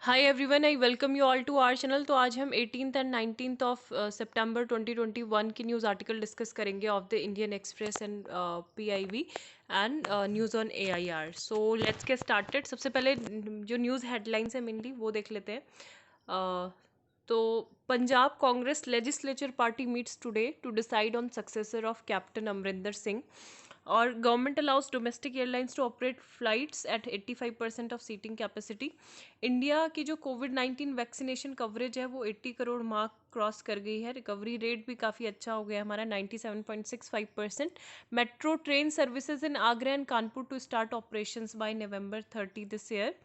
Hi everyone, I welcome you all to our channel. तो आज हम 18th एंड 19th ऑफ सितंबर 2021 की news article discuss करेंगे of the Indian express and PIB and news on AIR. So let's get started. सबसे पहले जो news headlines है mainly वो देख लेते हैं। तो Punjab Congress legislature party meets today to decide on successor of captain Amarinder Singh. और government allows domestic airlines to operate flights at 85% of seating capacity. India की जो कोविड-19 वैक्सीनेशन कवरेज है वो 80 करोड़ मार्क क्रॉस कर गई है। रिकवरी रेट भी काफ़ी अच्छा हो गया हमारा 97.65%। Metro train services in Agra and Kanpur to start operations by November 30 this year.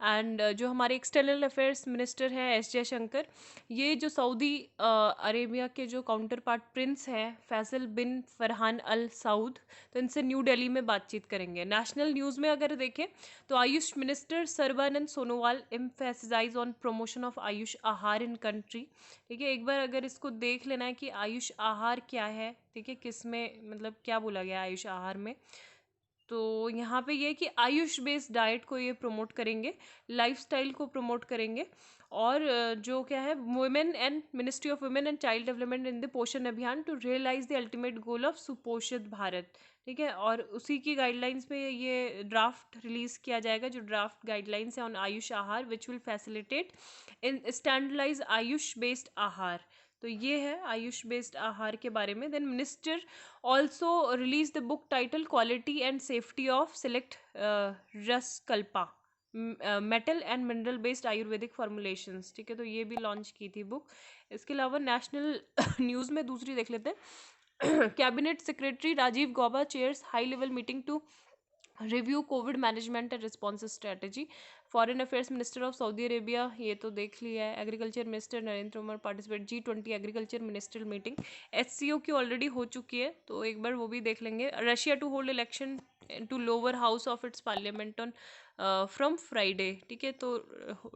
And जो हमारे एक्सटर्नल अफेयर्स मिनिस्टर है एस जयशंकर, ये जो सऊदी अरेबिया के जो काउंटर पार्ट प्रिंस हैं फैसल बिन फरहान अल सऊद, तो इनसे न्यू दिल्ली में बातचीत करेंगे। नेशनल न्यूज़ में अगर देखें तो Ayush minister Sarbananda Sonowal emphasise on promotion of Ayush Aahar in country. ठीक है, एक बार अगर इसको देख लेना है कि आयुष आहार क्या है, ठीक है, किस में मतलब क्या बोला गया है आयुष आहार में। तो यहाँ पे ये कि आयुष बेस्ड डाइट को ये प्रमोट करेंगे, लाइफस्टाइल को प्रमोट करेंगे। और जो क्या है, women and ministry of women and child development in the Poshan Abhiyaan to realise the ultimate goal of Suposhit Bharat. ठीक है, और उसी की गाइडलाइंस पे ये ड्राफ्ट रिलीज किया जाएगा, जो ड्राफ्ट गाइडलाइंस है on Ayush Aahar which will facilitate in standardise Ayush based aahar. तो ये है आयुष बेस्ड आहार के बारे में। Then minister also release the book title quality and safety of select Rasakalpa metal and mineral based Ayurvedic formulations. ठीक है, तो ये भी लॉन्च की थी बुक। इसके अलावा नेशनल न्यूज़ में दूसरी देख लेते हैं। Cabinet secretary Rajiv Gauba chairs high level meeting to review covid management and response strategy. Foreign affairs minister of Saudi Arabia, ये तो देख लिया है। Agriculture minister Narendra Tomar participate G20 agriculture ministerial meeting. HCO की ऑलरेडी हो चुकी है, तो एक बार वो भी देख लेंगे। Russia to hold election to lower house of its parliament on from Friday. ठीक है, तो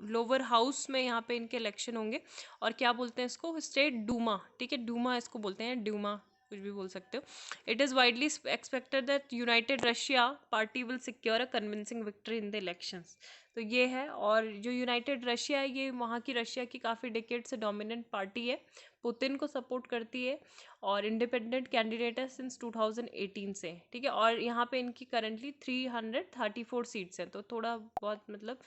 लोअर हाउस में यहाँ पे इनके इलेक्शन होंगे। और क्या बोलते हैं इसको, स्टेट डूमा। ठीक है, डूमा इसको बोलते हैं, ड्यूमा कुछ भी बोल सकते हो। It is widely expected that United Russia party will secure a convincing victory in the elections. तो ये है। और जो यूनाइटेड रशिया है, ये वहाँ की रशिया की काफ़ी डिकेड से डोमिनेंट पार्टी है, पुतिन को सपोर्ट करती है और इंडिपेंडेंट कैंडिडेट है सिंस 2018 से। ठीक है, और यहाँ पे इनकी करंटली 334 सीट्स हैं। तो थोड़ा बहुत मतलब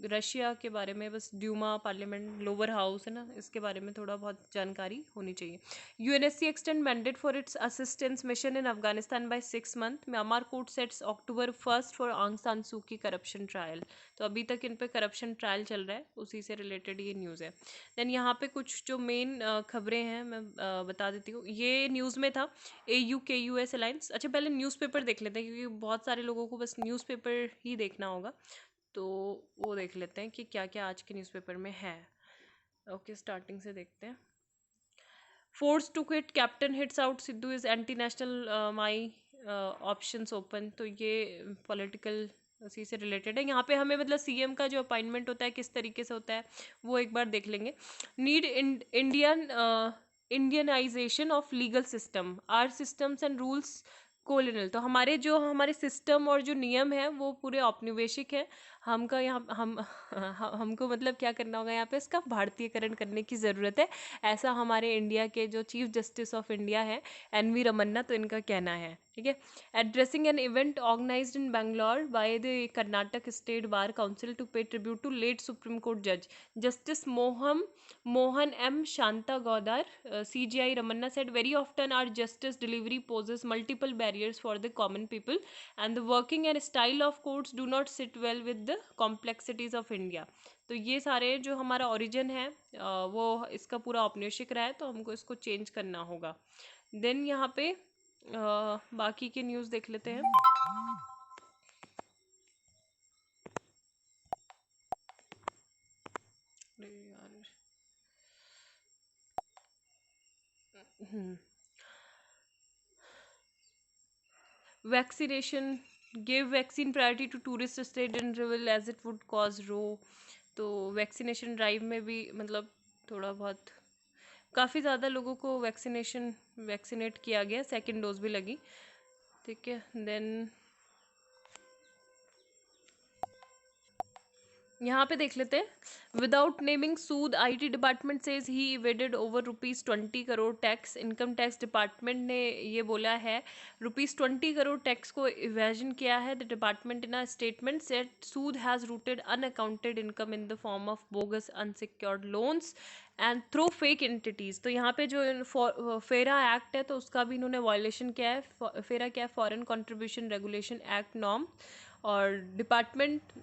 रशिया के बारे में बस ड्यूमा पार्लियामेंट लोअर हाउस है ना, इसके बारे में थोड़ा बहुत जानकारी होनी चाहिए। UNSC extend mandate for its assistance mission in Afghanistan by 6 months। Myanmar court sets October 1 for Aung San सू की करप्शन ट्रायल। तो अभी तक इन पे करप्शन ट्रायल चल रहा है, उसी से रिलेटेड ये न्यूज़ है। देन यहाँ पे कुछ जो मेन खबरें हैं मैं बता देती हूँ। ये न्यूज़ में था AU-KUS अलायंस। अच्छा, पहले न्यूज़पेपर देख लेते हैं, क्योंकि बहुत सारे लोगों को बस न्यूज़पेपर ही देखना होगा। तो वो देख लेते हैं कि क्या क्या आज के न्यूज़पेपर में है। ओके, स्टार्टिंग से देखते हैं। Force to quit captain hits out Sidhu is anti national my options open. तो ये पॉलिटिकल उसी से रिलेटेड है। यहाँ पे हमें मतलब सीएम का जो अपॉइंटमेंट होता है किस तरीके से होता है वो एक बार देख लेंगे। Need Indianisation of legal system, are systems and rules colonial. तो हमारे सिस्टम और जो नियम है वो पूरे औपनिवेशिक है। हमका यहाँ हमको मतलब क्या करना होगा, यहाँ पे इसका भारतीयकरण करने की ज़रूरत है। ऐसा हमारे इंडिया के जो चीफ जस्टिस ऑफ इंडिया है NV रमन्ना, तो इनका कहना है। ठीक है, addressing an event organised in Bangalore by the Karnataka state bar council to pay tribute to late supreme court जज justice Mohan M Shantanagoudar, CJI Ramana said very often our justice delivery poses multiple barriers for the common people and the working and style of courts do not sit well with the complexities of India। तो ये सारे जो हमारा origin है वो इसका पूरा औपनिवेशिक रहा है, तो हमको इसको चेंज करना होगा। देन यहाँ पे बाकी के न्यूज़ देख लेते हैं। अरे यार, vaccination give vaccine priority to tourist state in rival as it would cause row. तो वैक्सीनेशन ड्राइव में भी मतलब थोड़ा बहुत काफ़ी ज़्यादा लोगों को वैक्सीनेट किया गया, सेकेंड डोज भी लगी। ठीक है, देन यहाँ पे देख लेते हैं। Without naming Sood, IT department says he evaded over ₹20 crore tax. Income tax department ने ये बोला है ₹20 करोड़ टैक्स को इवेजन किया है। The department in a statement said Sood has rooted unaccounted income in the form of bogus unsecured loans and through fake entities. तो यहाँ पे जो फेरा एक्ट है तो उसका भी इन्होंने वायलेशन किया है। फेरा क्या है? Foreign contribution regulation act norm. और डिपार्टमेंट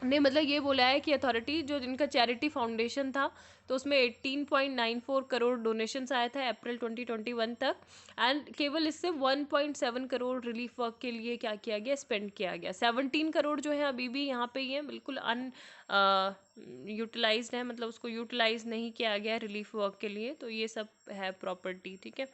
ने मतलब ये बोला है कि अथॉरिटी जो जिनका चैरिटी फाउंडेशन था तो उसमें 18.94 करोड़ डोनेशंस आया था अप्रैल 2021 तक। एंड केवल इससे 1.7 करोड़ रिलीफ वर्क के लिए क्या किया गया? स्पेंड किया गया। 17 करोड़ जो है अभी भी यहाँ पे ही है, बिल्कुल अन यूटिलाइज्ड है, मतलब उसको यूटिलाइज नहीं किया गया रिलीफ वर्क के लिए। तो ये सब है प्रॉपर्टी, ठीक है।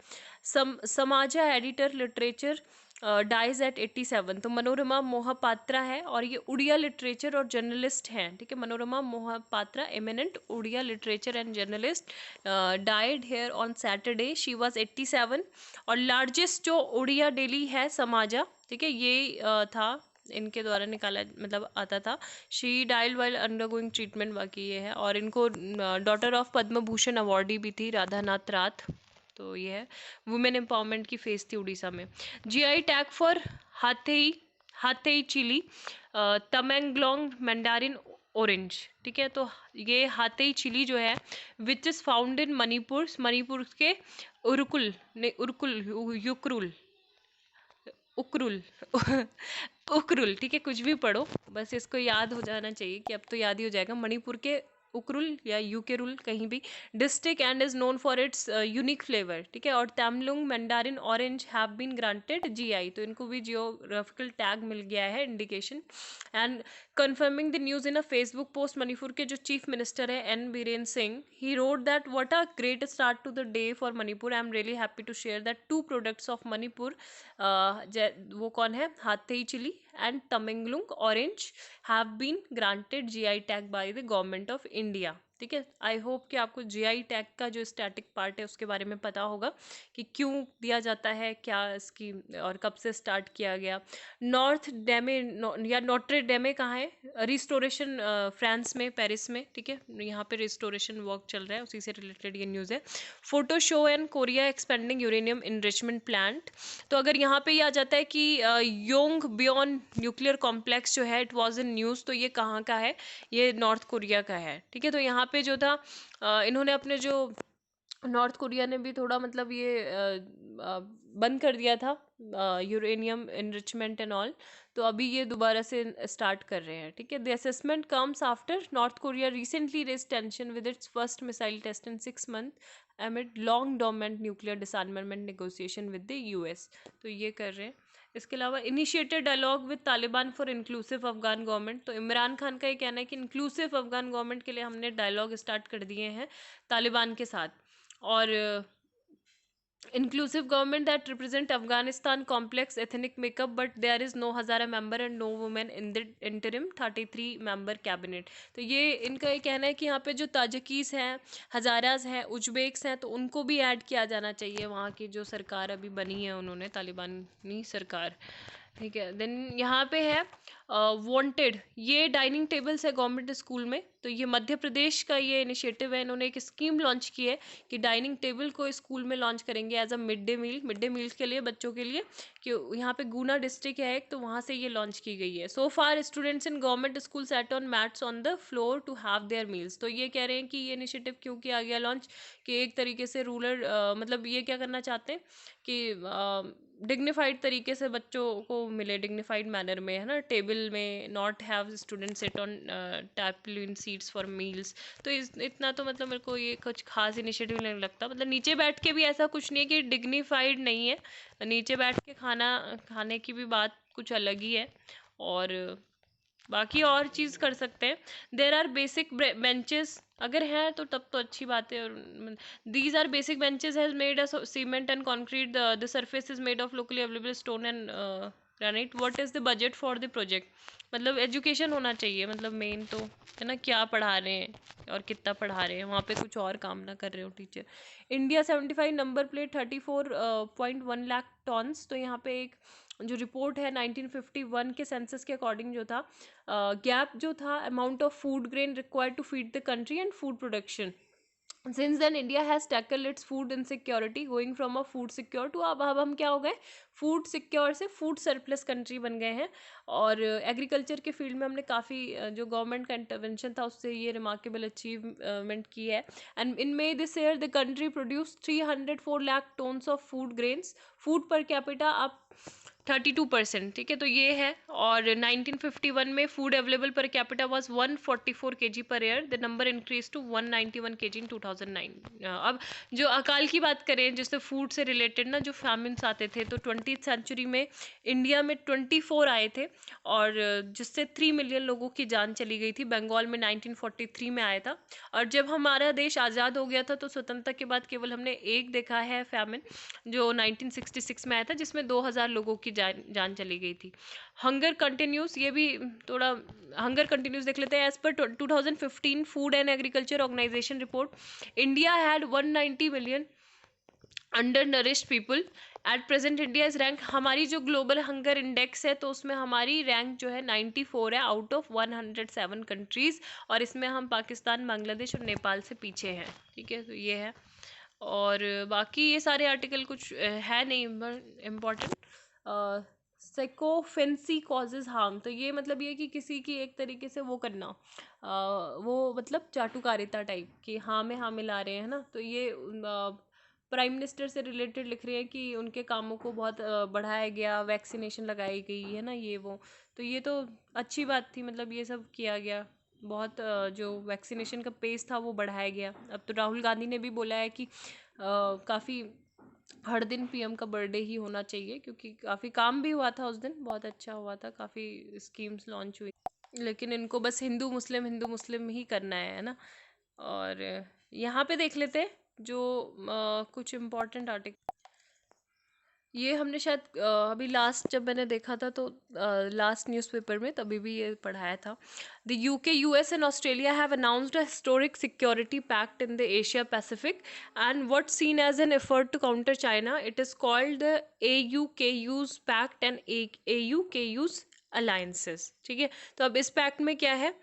समाजा एडिटर लिटरेचर डाइज एट 87। तो मनोरमा मोहपात्रा है और ये उड़िया लिटरेचर और जर्नलिस्ट हैं, ठीक है। Manorama Mohapatra eminent Odia literature and journalist died here on Saturday. She was 87। और लार्जेस्ट जो उड़िया डेली है समाजा, ठीक है, ये था इनके द्वारा निकाला, मतलब आता था। She died while undergoing treatment, बाकी ये है। और इनको daughter of Padma Bhushan awardee भी थी, राधानाथ राथ। तो ये है, वुमेन एम्पावरमेंट की फेस थी उड़ीसा में। GI tag for Hathei, Hathei chilli Tamenglong mandarin orange, ठीक है। तो ये हाथेई चिली जो है which is found in Manipur, Manipur के उरकुल ने उरकुल युक्रुल उकरुल उकरुल, ठीक है। कुछ भी पढ़ो, बस इसको याद हो जाना चाहिए कि अब तो याद ही हो जाएगा। मणिपुर के उकरुल या यूकेरुल कहीं भी district and is known for its unique flavour, ठीक है। और Tamenglong mandarin orange have been granted GI, तो इनको भी जियोग्राफिकल टैग मिल गया है, indication. And confirming the news in a Facebook post, Manipur के जो चीफ मिनिस्टर है N Biren Singh, he wrote that what a great start to the day for Manipur. I am really happy to share that 2 products of Manipur, वो कौन है? Hathei chilli and Tamenglong orange have been granted GI tag by the government of India, ठीक है। I hope कि आपको GI tag का जो static part है उसके बारे में पता होगा कि क्यों दिया जाता है, क्या इसकी और कब से स्टार्ट किया गया। नॉर्थ डेमे या नोट्रे डेमे कहाँ है? रिस्टोरेशन फ्रांस में, पेरिस में, ठीक है। यहाँ पे रिस्टोरेशन वर्क चल रहा है, उसी से रिलेटेड ये न्यूज़ है। Photo show and Korea expanding uranium enrichment plant. तो अगर यहाँ पे ये आ जाता है कि योंग बियॉन न्यूक्लियर कॉम्प्लेक्स जो है इट वाज इन न्यूज़, तो ये कहाँ का है? ये नॉर्थ कोरिया का है, ठीक है। तो यहाँ पे जो था इन्होंने अपने जो नॉर्थ कोरिया ने भी थोड़ा मतलब ये बंद कर दिया था यूरेनियम इनरिचमेंट एंड ऑल, तो अभी ये दोबारा से स्टार्ट कर रहे हैं, ठीक है। The assessment comes after North Korea recently raise tension with its first missile test in 6 month amid long dormant nuclear disarmament negotiation with the US. तो ये कर रहे हैं। इसके अलावा initiated dialogue with Taliban for inclusive Afghan government. तो इमरान खान का ये कहना है कि इंक्लूसिव अफगान गवर्नमेंट के लिए हमने डायलॉग स्टार्ट कर दिए हैं तालिबान के साथ। और inclusive government that represent Afghanistan complex ethnic makeup, but there is no Hazara member and no women in the interim 33 member cabinet। तो ये इनका ये कहना है कि यहाँ पे जो ताजिकीस हैं, हज़ाराज हैं, उज्बेक्स हैं, तो उनको भी ऐड किया जाना चाहिए। वहाँ की जो सरकार अभी बनी है उन्होंने, तालिबानी सरकार, ठीक है। देन यहाँ पे है वांटेड, ये डाइनिंग टेबल्स है गवर्नमेंट स्कूल में। तो ये मध्य प्रदेश का ये इनिशिएटिव है, इन्होंने एक स्कीम लॉन्च की है कि डाइनिंग टेबल को स्कूल में लॉन्च करेंगे as a mid day meal के लिए, बच्चों के लिए। कि यहाँ पे गुना डिस्ट्रिक्ट है एक, तो वहाँ से ये लॉन्च की गई है। So far students in government school set on mats on the floor to have their meals. तो ये कह रहे हैं कि ये इनिशिएटिव क्यों किया गया लॉन्च, कि एक तरीके से रूरल मतलब ये क्या करना चाहते हैं कि डिग्निफाइड तरीके से बच्चों को मिले, डिग्निफाइड मैनर में, है ना, टेबल में, not have student sit on tarpaulin seats for meals. तो इतना तो मतलब मेरे को ये कुछ खास इनिशिएटिव नहीं लगता। मतलब नीचे बैठ के भी ऐसा कुछ नहीं है कि डिग्निफाइड नहीं है, नीचे बैठ के खाना खाने की भी बात कुछ अलग ही है। और बाकी और चीज़ कर सकते हैं। देर आर बेसिक बेंचेस, अगर है तो तब तो अच्छी बात है। और these are basic benches has made a cement and concrete, the surface is made of locally available stone and granite. What is the budget for the project? मतलब एजुकेशन होना चाहिए, मतलब मेन तो है ना, क्या पढ़ा रहे हैं और कितना पढ़ा रहे हैं, वहाँ पे कुछ और काम ना कर रहे हो teacher. India 75 number plate 34.1 lakh tonnes. तो यहाँ पे एक जो रिपोर्ट है 1951 के सेंसस के अकॉर्डिंग जो था, गैप जो था amount of food grain required to feed the country and food production. Since then India has tackle its food insecurity going from a food secure to, अब हम क्या हो गए, फूड सिक्योर से फूड सरप्लस कंट्री बन गए हैं। और एग्रीकल्चर के फील्ड में हमने काफ़ी जो गवर्नमेंट का इंटरवेंशन था उससे ये रिमार्केबल अचीवमेंट की है। And in May this year the country produce 304 lakh tonnes of food grains, food per capita up 32%, ठीक है, तो ये है। और 1951 में food available per capita was 144 kg per year, the number increase to 191 kg in 2009। अब जो अकाल की बात करें, जिससे फूड से रिलेटेड ना जो फैमिन्स आते थे, तो 20th सेंचुरी में इंडिया में 24 आए थे, और जिससे 3 मिलियन लोगों की जान चली गई थी। बंगाल में 1943 में आया था। और जब हमारा देश आज़ाद हो गया था तो स्वतंत्रता के बाद केवल हमने एक देखा है फैमिन, जो 1966 में आया था, जिसमें 2000 लोगों की जान चली गई थी। हंगर कंटिन्यूस, ये भी थोड़ा हंगर कंटिन्यूस देख लेते हैं। As per 2015 food and agriculture organisation report, India had 190 million undernourished people. At present India is rank, हमारी जो ग्लोबल हंगर इंडेक्स है तो उसमें हमारी रैंक जो है 94 है आउट ऑफ 107 कंट्रीज़, और इसमें हम पाकिस्तान, बांग्लादेश और नेपाल से पीछे हैं, ठीक है, तो ये है। और बाकी ये सारे आर्टिकल कुछ है नहीं इम्पोर्टेंट। साइकोफेंसी कॉजेज हार्म, तो ये मतलब ये कि किसी की एक तरीके से वो करना, वो मतलब चाटुकारिता टाइप कि हाँ में हाँ मिला रहे हैं ना, तो ये प्राइम मिनिस्टर से रिलेटेड लिख रहे हैं कि उनके कामों को बहुत बढ़ाया गया, वैक्सीनेशन लगाई गई है ना, ये वो, तो ये तो अच्छी बात थी, मतलब ये सब किया गया, बहुत जो वैक्सीनेशन का पेस था वो बढ़ाया गया। अब तो राहुल गांधी ने भी बोला है कि काफ़ी हर दिन पीएम का बर्थडे ही होना चाहिए, क्योंकि काफ़ी काम भी हुआ था उस दिन, बहुत अच्छा हुआ था, काफ़ी स्कीम्स लॉन्च हुई, लेकिन इनको बस हिंदू मुस्लिम ही करना है ना। और यहाँ पे देख लेते हैं जो कुछ इम्पोर्टेंट आर्टिकल, ये हमने शायद अभी लास्ट जब मैंने देखा था तो लास्ट न्यूज़पेपर में तभी भी ये पढ़ाया था। The UK, US and Australia have announced a historic security pact in the Asia Pacific and what seen as an effort to counter China. It is called the AUKUS pact and AUKUS alliances, ठीक है। तो अब इस pact में क्या है,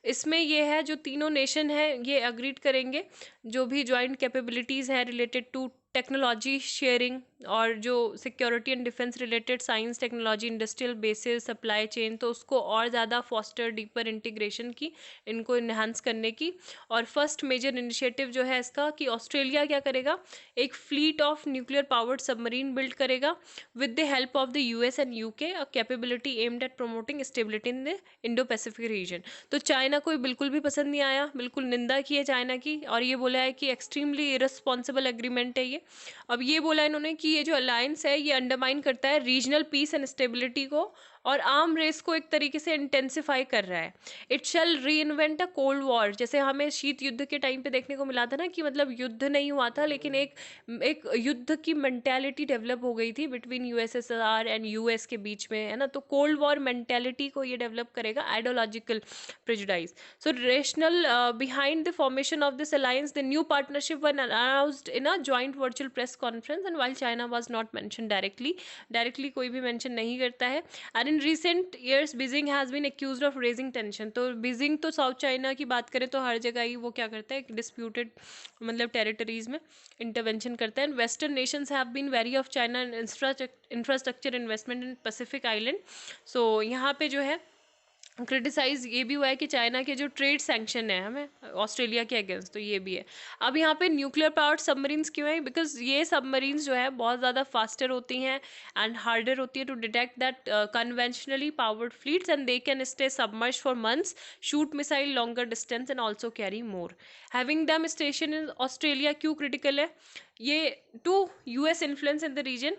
इसमें ये है जो तीनों नेशन है ये अग्रीड करेंगे जो भी जॉइंट कैपेबिलिटीज़ हैं रिलेटेड टू टेक्नोलॉजी शेयरिंग, और जो security and defence related science technology industrial basis supply chain, तो उसको और ज़्यादा फॉस्टर डीपर इंटीग्रेशन की, इनको इन्हांस करने की। और फर्स्ट मेजर इनिशिएटिव जो है इसका कि ऑस्ट्रेलिया क्या करेगा, एक fleet of nuclear powered submarine build करेगा with the help of the US and UK, a capability aimed at promoting stability in the Indo Pacific region. तो चाइना को बिल्कुल भी पसंद नहीं आया, बिल्कुल निंदा की है चाइना की, और ये बोला है कि एक्सट्रीमली इररिस्पॉन्सिबल एग्रीमेंट है ये। अब ये बोला इन्होंने कि ये जो अलायंस है ये अंडरमाइन करता है रीजनल पीस एंड स्टेबिलिटी को, और आर्म रेस को एक तरीके से इंटेंसिफाई कर रहा है। इट शैल री इन्वेंट अ कोल्ड वॉर, जैसे हमें शीत युद्ध के टाइम पे देखने को मिला था ना कि मतलब युद्ध नहीं हुआ था, लेकिन एक युद्ध की मेंटेलिटी डेवलप हो गई थी बिटवीन USSR एंड US के बीच में, है ना। तो कोल्ड वॉर मेंटेलिटी को ये डेवलप करेगा, ideological prejudice. So rational behind the formation of this alliance, the new partnership was announced in a joint virtual press conference, and while China was not mentioned directly कोई भी mention नहीं करता है। And in recent years, Beijing has been accused of raising tension. तो Beijing तो south China की बात करें तो हर जगह ही वो क्या करता है, डिस्प्यूटेड मतलब टेरिटरीज में इंटरवेंशन करता है। Western nations have been very of China infrastructure investment in Pacific island. So यहाँ पे जो है क्रिटिसाइज ये भी हुआ है कि चाइना के जो ट्रेड सैंक्शन है हमें ऑस्ट्रेलिया के अगेंस्ट, तो ये भी है। अब यहाँ पे न्यूक्लियर पावर्ड सबमरीन्स क्यों है, बिकॉज ये सबमरीन्स जो है बहुत ज़्यादा फास्टर होती हैं एंड हार्डर होती है to detect that conventionally powered fleets, and they can stay submerge for months, shoot missile longer distance and also carry more. Having them station in Australia क्यों क्रिटिकल है, ये to US influence in the region,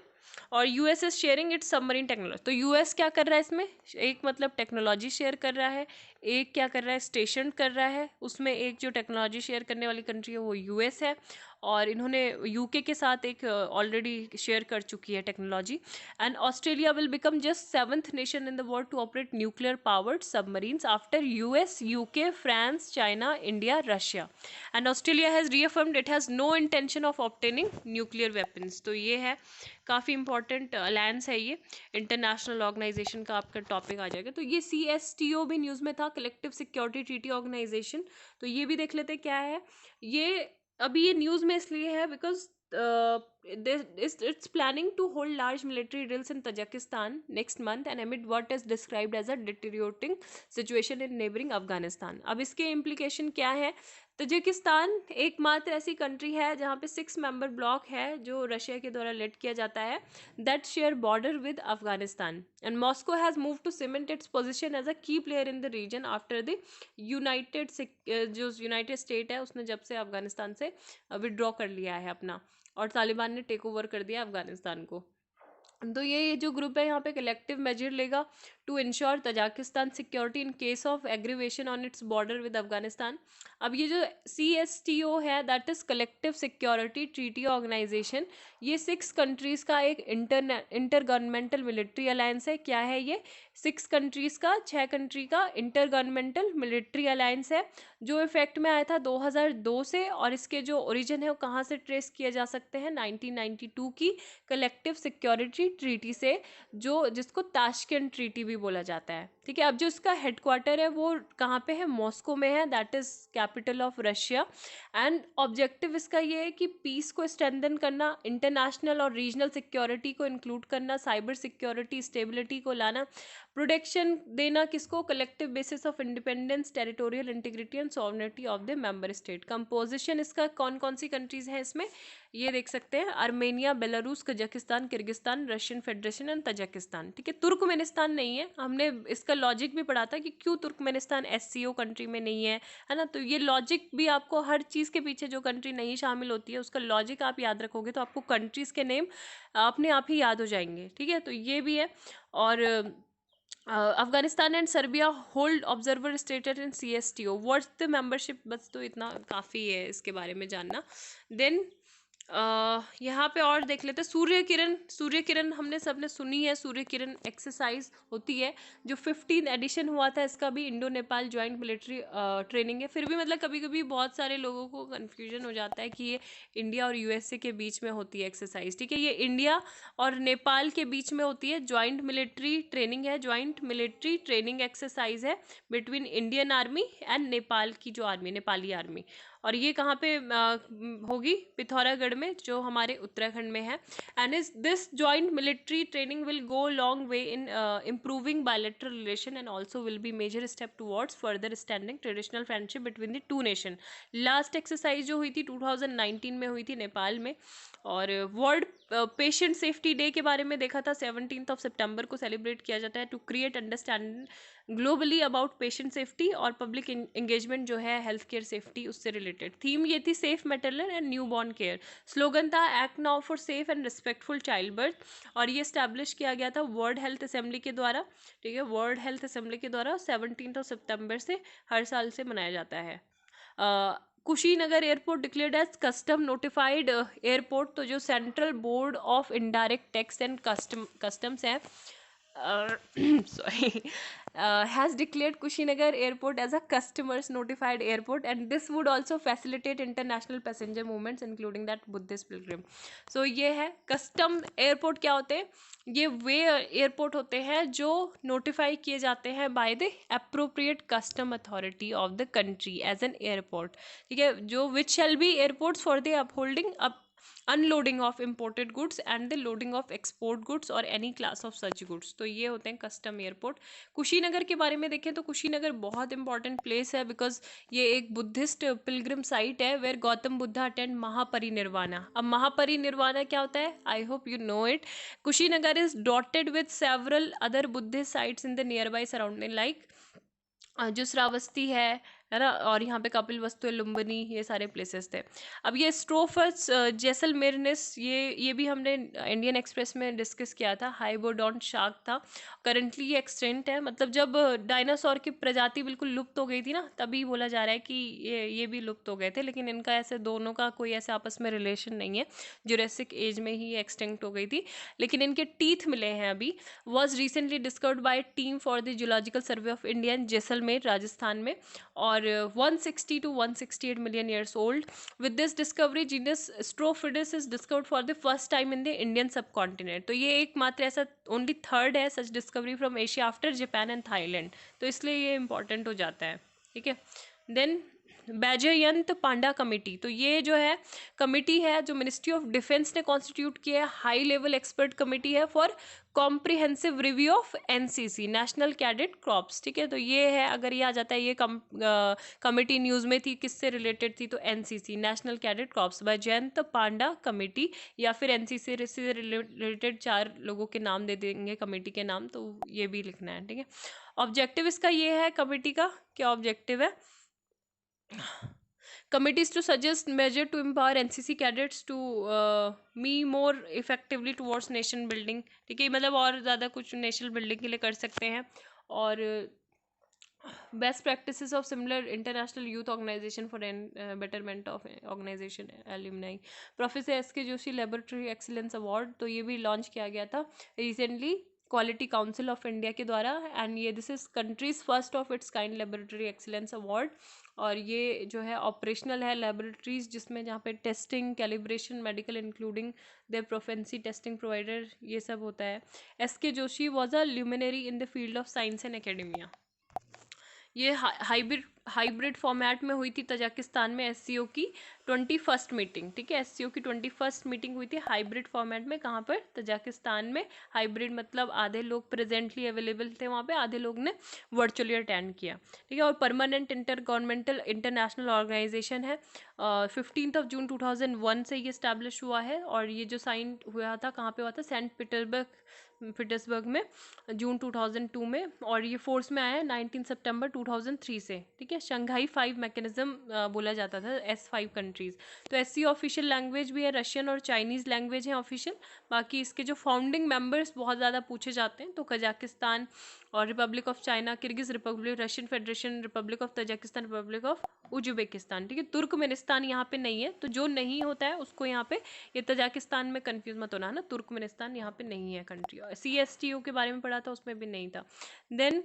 और US is sharing its submarine technology. तो US क्या कर रहा है इसमें, एक मतलब टेक्नोलॉजी शेयर कर रहा है, एक क्या कर रहा है, स्टेशन कर रहा है, उसमें एक जो टेक्नोलॉजी शेयर करने वाली कंट्री है वो यूएस है, और इन्होंने यूके के साथ एक ऑलरेडी शेयर कर चुकी है technology. And Australia will become just 7th nation in the world to operate nuclear powered submarines after US, UK, France, China, India, Russia. And Australia has reaffirmed it has no intention of obtaining nuclear weapons. तो ये है काफ़ी important alliance है ये, international organisation का आपका topic आ जाएगा। तो ये CSTO भी न्यूज़ में था, कलेक्टिव सिक्योरिटी ट्रीटी ऑर्गेनाइजेशन। तो ये भी देख लेते हैं क्या है ये। अभी ये न्यूज़ में इसलिए है because it's planning to hold large military drills in Tajikistan next month and amid what is described as a deteriorating situation in neighboring Afghanistan। अब इसके implication क्या है? तजिकिस्तान एकमात्र ऐसी कंट्री है जहाँ पे 6 मेंबर ब्लॉक है जो रशिया के द्वारा लेड किया जाता है, that share border with Afghanistan. And Moscow has move to cement its position as a key player in the region after the जो यूनाइटेड स्टेट है उसने जब से अफगानिस्तान से विड्रॉ कर लिया है अपना, और तालिबान ने टेक ओवर कर दिया अफगानिस्तान को। तो ये जो ग्रुप है यहाँ पे कलेक्टिव मेजर लेगा to ensure Tajikistan security in case of aggravation on its border with Afghanistan. अब ये जो CSTO है that is collective security treaty organisation, ये 6 कंट्रीज़ का एक इंटर गवर्नमेंटल मिलिट्री अलायंस है। क्या है ये? 6 कंट्रीज़ का, 6 कंट्री का इंटर गवर्नमेंटल मिलिट्री अलायंस है जो इफेक्ट में आया था 2002 से, और इसके जो ओरिजिन है वो कहाँ से ट्रेस किए जा सकते हैं, 1992 की कलेक्टिव सिक्योरिटी ट्रीटी से, जो जिसको ताशकेंट ट्रीटी भी बोला जाता है। ठीक है, अब जो इसका हेडक्वार्टर है वो कहाँ पे है? मॉस्को में है, that is capital of Russia. And objective इसका ये है कि पीस को स्ट्रेंथन करना, इंटरनेशनल और रीजनल सिक्योरिटी को इंक्लूड करना, साइबर सिक्योरिटी स्टेबिलिटी को लाना, प्रोटेक्शन देना किसको? Collective basis of independence, territorial integrity and sovereignty of the member state. Composition इसका कौन कौन सी कंट्रीज हैं इसमें, ये देख सकते हैं, Armenia, Belarus, Kazakhstan, Kyrgyzstan, Russian federation and Tajikistan. ठीक है, तुर्कमेनिस्तान नहीं है। हमने इसका लॉजिक भी पढ़ा था कि क्यों तुर्कमेनिस्तान SCO कंट्री में नहीं है ना। तो ये लॉजिक भी आपको, हर चीज़ के पीछे जो कंट्री नहीं शामिल होती है उसका लॉजिक आप याद रखोगे तो आपको कंट्रीज़ के नेम अपने आप ही याद हो जाएंगे। ठीक है, तो ये भी है। और Afghanistan and Serbia hold observer status in CSTO, what's the membership, बस तो इतना काफ़ी है इसके बारे में जानना। देन यहाँ पे और देख लेते हैं सूर्य किरण। सूर्य किरण हमने सबने सुनी है, सूर्य किरण एक्सरसाइज होती है जो 15 एडिशन हुआ था, इसका भी Indo Nepal joint military training है। फिर भी मतलब कभी कभी बहुत सारे लोगों को कन्फ्यूजन हो जाता है कि ये इंडिया और USA के बीच में होती है एक्सरसाइज। ठीक है, ये इंडिया और नेपाल के बीच में होती है, ज्वाइंट मिलिट्री ट्रेनिंग है, ज्वाइंट मिलिट्री ट्रेनिंग एक्सरसाइज है between Indian army and Nepal की जो आर्मी, नेपाली आर्मी। और ये कहाँ पे होगी? पिथौरागढ़ में, जो हमारे उत्तराखंड में है। And is this joint military training will go long way in improving bilateral relation and also will be major step towards further standing traditional friendship between the two nation. Last exercise जो हुई थी 2019 में हुई थी नेपाल में। और world patient safety day के बारे में देखा था, 17 सितंबर को सेलिब्रेट किया जाता है to create understanding globally about patient safety और पब्लिक एंगेजमेंट जो है हेल्थ केयर सेफ्टी उससे रिलेटेड। थीम ये थी safe maternal and newborn care. Slogan था act now for safe and respectful childbirth. और ये स्टैब्लिश किया गया था वर्ल्ड हेल्थ असेंबली के द्वारा। ठीक है, वर्ल्ड हेल्थ असेंबली के द्वारा 17 सितंबर से हर साल से मनाया जाता है। Kushinagar airport declared as custom notified airport. तो जो central board of indirect tax and customs है, sorry, has declared Kushinagar Airport as a customers notified airport, and this would also facilitate international passenger movements including that Buddhist pilgrim. So ये है custom airport. क्या होते हैं? ये वे airport होते हैं जो नोटिफाई किए जाते हैं by the appropriate custom authority of the country as an airport. ठीक है, जो which shall be airports for the upholding unloading of imported goods and the loading of export goods और any class of such goods. तो ये होते हैं custom airport. Kushinagar के बारे में देखें तो कुशीनगर बहुत इंपॉर्टेंट प्लेस है बिकॉज ये एक बुद्धिस्ट पिलग्रिम साइट है वेयर गौतम बुद्धा अटेंड महापरिनिर्वाणा। अब महापरिनिर्वाणा क्या होता है? I hope you know it. Kushinagar is dotted with several other Buddhist sites in the near by surrounding like जो श्रावस्ती है, है ना, और यहाँ पे कपिल वस्तु, लुम्बिनी, ये सारे प्लेसेस थे। अब ये स्ट्रोफस जैसलमेरनेस, ये भी हमने इंडियन एक्सप्रेस में डिस्कस किया था। हाइबोडोंट शार्क था, करंटली ये एक्सटेंट है। मतलब जब डायनासोर की प्रजाति बिल्कुल लुप्त हो गई थी ना, तभी बोला जा रहा है कि ये भी लुप्त हो गए थे, लेकिन इनका ऐसे दोनों का कोई ऐसे आपस में रिलेशन नहीं है। जुरासिक एज में ही एक्सटिंक्ट हो गई थी, लेकिन इनके टीथ मिले हैं अभी। Was recently discovered by team for the zoological survey of India in Jaisalmer, Rajasthan में, और 160 to 168 million years old. With this discovery, genus Strophides is discovered for the first time in the Indian subcontinent. तो ये एकमात्र ऐसा only third है such discovery from Asia after Japan and Thailand, तो इसलिए ये इंपॉर्टेंट हो जाता है। ठीक है, देन बैजयंत पांडा कमेटी, तो ये जो है कमेटी है जो मिनिस्ट्री ऑफ डिफेंस ने कॉन्स्टिट्यूट किया है, हाई लेवल एक्सपर्ट कमेटी है for comprehensive review of NCC, national cadet crops. ठीक है, तो ये है, अगर ये आ जाता है, ये कमेटी न्यूज़ में थी, किससे रिलेटेड थी, तो NCC, national cadet corps, by Jayant Panda committee, या फिर एनसीसी से रिलेटेड 4 लोगों के नाम दे देंगे, कमेटी के नाम, तो ये भी लिखना है। ठीक है, ऑब्जेक्टिव इसका ये है, कमेटी का क्या ऑब्जेक्टिव है? Committees to suggest measure to empower NCC cadets to me more effectively towards nation building। ठीक है, मतलब और ज़्यादा कुछ नेशनल बिल्डिंग के लिए कर सकते हैं। और best practices of similar international youth organisation for betterment of organisation alumni. Professor S K Joshi laboratory excellence award, तो ये भी लॉन्च किया गया था recently quality council of India के द्वारा, एंड ये this is countries first of its kind laboratory excellence award. और ये जो है ऑपरेशनल है लेबोरेटरीज, जिसमें जहाँ पे testing, calibration, medical including there proficiency testing provider, ये सब होता है। S K Joshi was a luminary in the field of science and academia. ये हाइब्रिड फॉर्मेट में हुई थी तजाकिस्तान में एससीओ की 21st मीटिंग। ठीक है, एससीओ की 21st मीटिंग हुई थी हाइब्रिड फॉर्मेट में, कहाँ पर? तजाकिस्तान में। हाइब्रिड मतलब आधे लोग प्रेजेंटली अवेलेबल थे वहाँ पे, आधे लोग ने वर्चुअली अटेंड किया। ठीक है, और permanent inter governmental international organisation है। 15 जून 2001 से ये स्टैब्लिश हुआ है, और ये जो साइन हुआ था कहाँ पे हुआ था? सेंट पीटर्सबर्ग में, जून 2002 में, और ये फोर्स में आया है 19 सितंबर 2003 से। ठीक है, शंघाई 5 मैकेनिज्म बोला जाता था, S5 कंट्रीज़। तो एससी ऑफिशियल लैंग्वेज भी है, रशियन और चाइनीज़ लैंग्वेज है ऑफिशियल। बाकी इसके जो फाउंडिंग मेंबर्स बहुत ज़्यादा पूछे जाते हैं, तो कजाकिस्तान और Republic of China, Kyrgyz Republic, Russian federation, Republic of Tajikistan, Republic of Uzbekistan. ठीक है, तुर्कमेनिस्तान यहाँ पे नहीं है, तो जो नहीं होता है उसको यहाँ पे, ये तजाकिस्तान में कंफ्यूज मत होना है ना, तुर्कमेनिस्तान यहाँ पे नहीं है कंट्री। CSTO के बारे में पढ़ा था, उसमें भी नहीं था। देन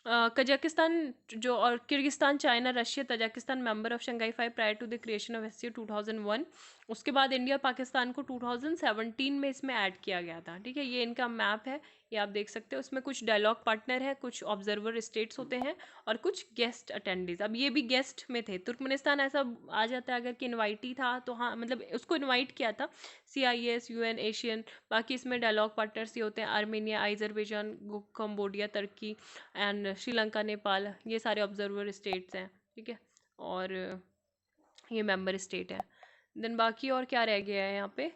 कजाकिस्तान जो, और Kyrgyzstan, China, Russia, Tajikistan member of Shanghai 5 prior to the creation of SCO 2001। उसके बाद इंडिया और पाकिस्तान को 2017 में इसमें ऐड किया गया था। ठीक है, ये इनका मैप है, ये आप देख सकते हो। उसमें कुछ डायलॉग पार्टनर है, कुछ ऑब्जर्वर स्टेट्स होते हैं, और कुछ गेस्ट अटेंडीज। अब ये भी गेस्ट में थे। तुर्कमेनिस्तान ऐसा आ जाता है अगर कि इनवाइटी था, तो हाँ, मतलब उसको इनवाइट किया था CIS, UN, एशियन। बाकी इसमें डायलॉग पार्टनर्स ये होते हैं Armenia, Azerbaijan, Cambodia, Turkey and Sri Lanka, Nepal, ये सारे ऑब्जर्वर स्टेट्स हैं। ठीक है, और ये मेंबर स्टेट है। देन बाकी और क्या रह गया है यहाँ पे?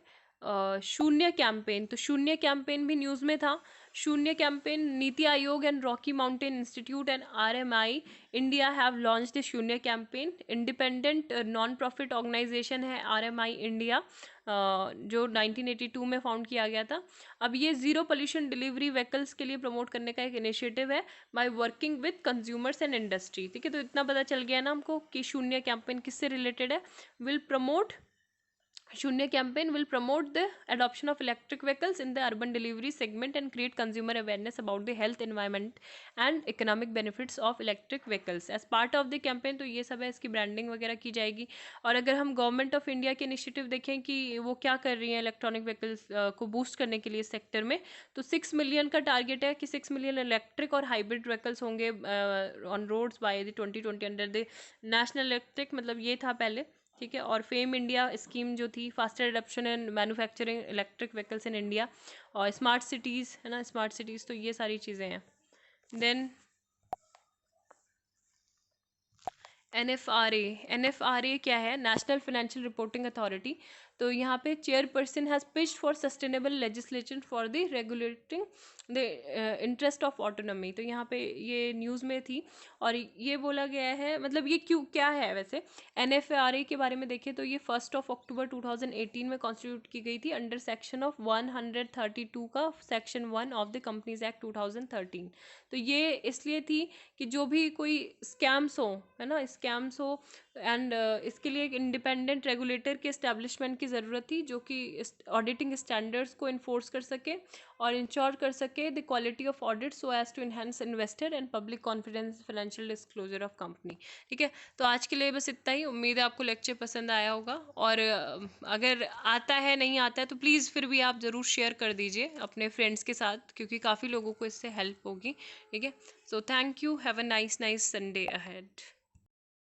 शून्य कैंपेन, तो शून्य कैंपेन भी न्यूज़ में था। शून्य campaign, NITI Aayog and Rocky Mountain Institute and RMI India have launch the Shoonya campaign. Independent non profit organisation है RMI इंडिया, जो 1982 में फाउंड किया गया था। अब ये ज़ीरो पोल्यूशन डिलीवरी व्हीकल्स के लिए प्रमोट करने का एक इनिशिएटिव है, by working with consumers and industry. ठीक है, तो इतना पता चल गया ना हमको कि शून्य कैंपेन किससे रिलेटेड है। Will promote Shunya campaign will promote the adoption of electric vehicles in the urban delivery segment and create consumer awareness about the health, environment and economic benefits of electric vehicles. As part of the campaign, तो ये सब है, इसकी branding वगैरह की जाएगी। और अगर हम गवर्नमेंट ऑफ इंडिया के इनिशिएटिव देखें कि वो क्या कर रही है इलेक्ट्रॉनिक व्हीकल्स को बूस्ट करने के लिए इस सेक्टर में, तो 6 मिलियन का टारगेट है कि 6 मिलियन इलेक्ट्रिक और हाइब्रिड व्हीकल्स होंगे on roads by the 2020 under the national electric, मतलब ये था पहले। ठीक है, और फेम इंडिया स्कीम जो थी, faster adaption and manufacturing electric vehicles in India, और स्मार्ट सिटीज़ है ना, स्मार्ट सिटीज़, तो ये सारी चीज़ें हैं। देन NFRA क्या है? National financial reporting authority. तो यहाँ पे chairperson has pitched for sustainable legislation for the regulating the interest of autonomy. तो यहाँ पे ये न्यूज़ में थी और ये बोला गया है, मतलब ये क्यों क्या है वैसे। NFRA के बारे में देखें तो ये 1 अक्टूबर 2018 में कॉन्स्टिट्यूट की गई थी अंडर सेक्शन ऑफ 132 का section 1 of the companies act 2013। तो ये इसलिए थी कि जो भी कोई स्कैम्स हो, है ना, स्कैम्स हो, एंड इसके लिए एक इंडिपेंडेंट रेगुलेटर के इस्टेब्लिशमेंट की ज़रूरत थी जो कि ऑडिटिंग स्टैंडर्ड्स को इन्फोर्स कर सके और इंश्योर कर सके the quality of audit so as to enhance investor and public confidence financial disclosure of company. ठीक है, तो आज के लिए बस इतना ही। उम्मीद है आपको लेक्चर पसंद आया होगा, और अगर आता है नहीं आता है तो प्लीज़ फिर भी आप ज़रूर शेयर कर दीजिए अपने फ्रेंड्स के साथ, क्योंकि काफ़ी लोगों को इससे हेल्प होगी। ठीक है, so thank you, have a nice Sunday ahead.